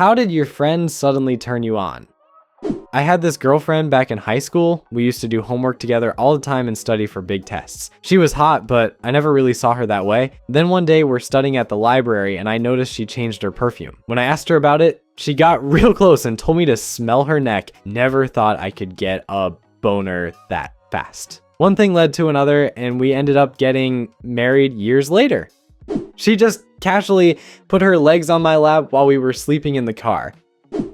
How did your friend suddenly turn you on? I had this girlfriend back in high school. We used to do homework together all the time and study for big tests. She was hot, but I never really saw her that way. Then one day we're studying at the library and I noticed she changed her perfume. When I asked her about it, she got real close and told me to smell her neck. Never thought I could get a boner that fast. One thing led to another and we ended up getting married years later. She just casually put her legs on my lap while we were sleeping in the car.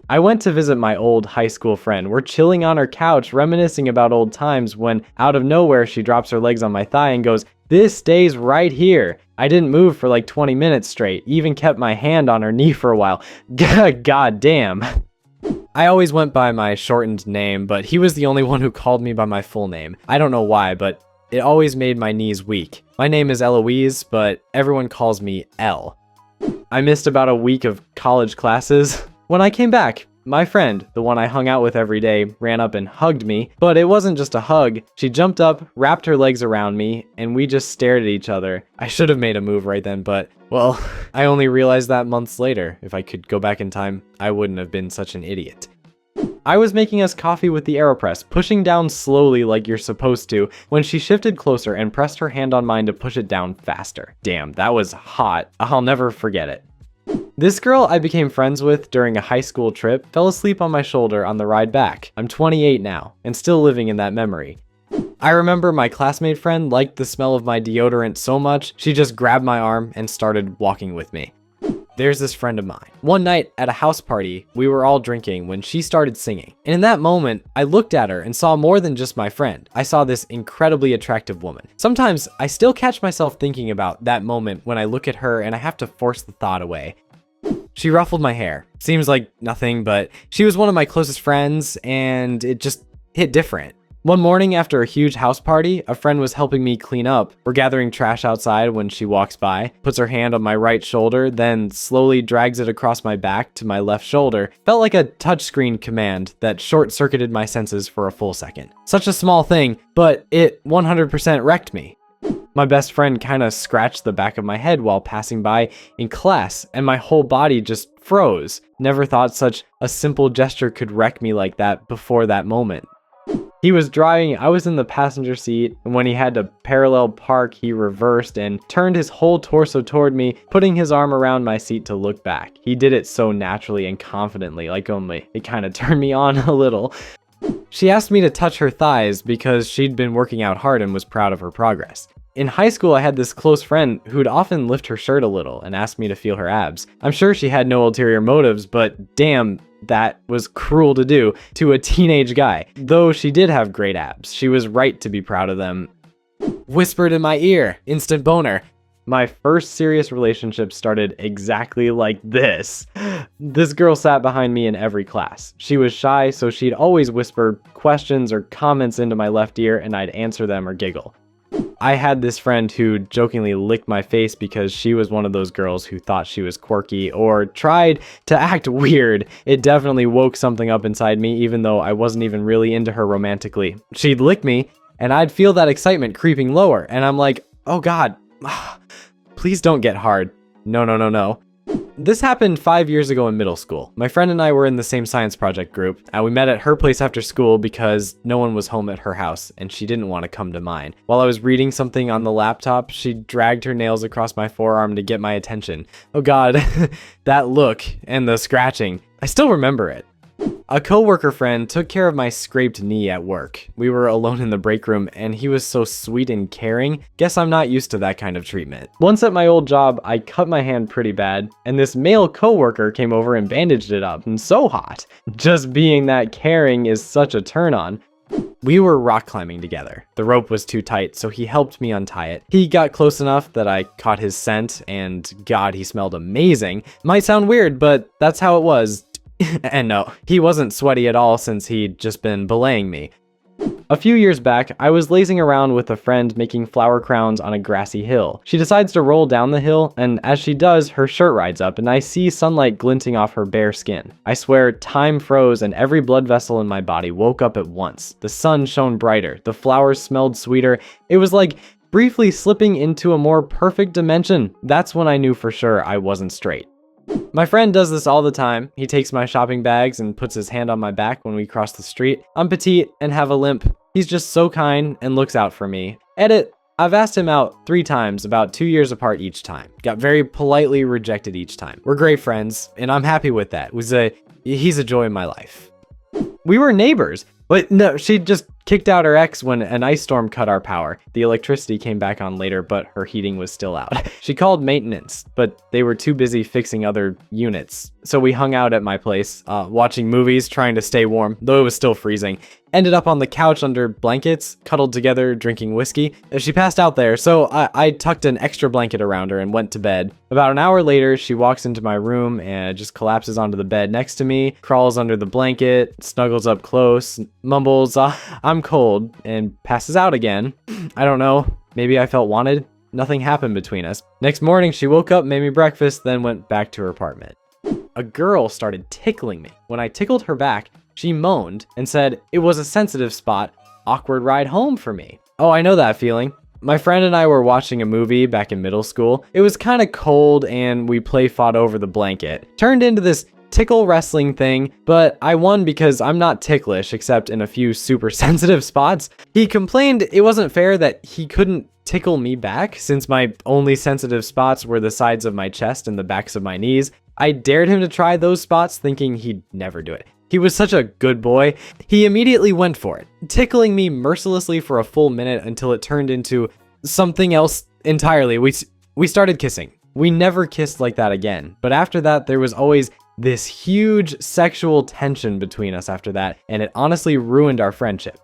I went to visit my old high school friend. We're chilling on her couch, reminiscing about old times when out of nowhere she drops her legs on my thigh and goes, "This stays right here." I didn't move for like 20 minutes straight, even kept my hand on her knee for a while. God damn. I always went by my shortened name, but he was the only one who called me by my full name. I don't know why, but it always made my knees weak. My name is Eloise, but everyone calls me Elle. I missed about a week of college classes. When I came back, my friend, the one I hung out with every day, ran up and hugged me, but it wasn't just a hug. She jumped up, wrapped her legs around me, and we just stared at each other. I should have made a move right then, but, well, I only realized that months later. If I could go back in time, I wouldn't have been such an idiot. I was making us coffee with the AeroPress, pushing down slowly like you're supposed to, when she shifted closer and pressed her hand on mine to push it down faster. Damn, that was hot. I'll never forget it. This girl I became friends with during a high school trip fell asleep on my shoulder on the ride back. I'm 28 now, and still living in that memory. I remember my classmate friend liked the smell of my deodorant so much, she just grabbed my arm and started walking with me. There's this friend of mine. One night at a house party, we were all drinking when she started singing. And in that moment, I looked at her and saw more than just my friend. I saw this incredibly attractive woman. Sometimes I still catch myself thinking about that moment when I look at her and I have to force the thought away. She ruffled my hair. Seems like nothing, but she was one of my closest friends and it just hit different. One morning after a huge house party, a friend was helping me clean up. We're gathering trash outside when she walks by, puts her hand on my right shoulder, then slowly drags it across my back to my left shoulder. Felt like a touchscreen command that short-circuited my senses for a full second. Such a small thing, but it 100% wrecked me. My best friend kind of scratched the back of my head while passing by in class, and my whole body just froze. Never thought such a simple gesture could wreck me like that before that moment. He was driving, I was in the passenger seat, and when he had to parallel park, he reversed and turned his whole torso toward me, putting his arm around my seat to look back. He did it so naturally and confidently, like only it kind of turned me on a little. She asked me to touch her thighs because she'd been working out hard and was proud of her progress. In high school, I had this close friend who'd often lift her shirt a little and ask me to feel her abs. I'm sure she had no ulterior motives, but damn, that was cruel to do to a teenage guy. Though she did have great abs, she was right to be proud of them. Whispered in my ear, instant boner. My first serious relationship started exactly like this. This girl sat behind me in every class. She was shy, so she'd always whisper questions or comments into my left ear and I'd answer them or giggle. I had this friend who jokingly licked my face because she was one of those girls who thought she was quirky or tried to act weird. It definitely woke something up inside me, even though I wasn't even really into her romantically. She'd lick me, and I'd feel that excitement creeping lower, and I'm like, oh God, please don't get hard. No. This happened 5 years ago in middle school. My friend and I were in the same science project group. We met at her place after school because no one was home at her house and she didn't want to come to mine. While I was reading something on the laptop, she dragged her nails across my forearm to get my attention. Oh God, that look and the scratching. I still remember it. A coworker friend took care of my scraped knee at work. We were alone in the break room and he was so sweet and caring. Guess I'm not used to that kind of treatment. Once at my old job, I cut my hand pretty bad and this male coworker came over and bandaged it up and so hot. Just being that caring is such a turn on. We were rock climbing together. The rope was too tight, so he helped me untie it. He got close enough that I caught his scent and God, he smelled amazing. Might sound weird, but that's how it was. And no, he wasn't sweaty at all since he'd just been belaying me. A few years back, I was lazing around with a friend making flower crowns on a grassy hill. She decides to roll down the hill, and as she does, her shirt rides up and I see sunlight glinting off her bare skin. I swear, time froze and every blood vessel in my body woke up at once. The sun shone brighter, the flowers smelled sweeter. It was like briefly slipping into a more perfect dimension. That's when I knew for sure I wasn't straight. My friend does this all the time. He takes my shopping bags and puts his hand on my back when we cross the street. I'm petite and have a limp. He's just so kind and looks out for me. Edit. I've asked him out 3 times, about 2 years apart each time. Got very politely rejected each time. We're great friends, and I'm happy with that. He's a joy in my life. We were neighbors, but no, she just kicked out her ex when an ice storm cut our power. The electricity came back on later, but her heating was still out. She called maintenance, but they were too busy fixing other units. So we hung out at my place, watching movies, trying to stay warm, though it was still freezing. Ended up on the couch under blankets, cuddled together, drinking whiskey. She passed out there, so I tucked an extra blanket around her and went to bed. About an hour later, she walks into my room and just collapses onto the bed next to me, crawls under the blanket, snuggles up close, mumbles, I'm cold, and passes out again. I don't know, maybe I felt wanted. Nothing happened between us. Next morning, she woke up, made me breakfast, then went back to her apartment. A girl started tickling me. When I tickled her back, she moaned and said it was a sensitive spot, awkward ride home for me. Oh, I know that feeling. My friend and I were watching a movie back in middle school. It was kind of cold and we play fought over the blanket. Turned into this tickle wrestling thing, but I won because I'm not ticklish except in a few super sensitive spots. He complained it wasn't fair that he couldn't tickle me back since my only sensitive spots were the sides of my chest and the backs of my knees. I dared him to try those spots thinking he'd never do it. He was such a good boy. He immediately went for it, tickling me mercilessly for a full minute until it turned into something else entirely. We started kissing. We never kissed like that again. But after that, there was always this huge sexual tension between us after that, and it honestly ruined our friendship.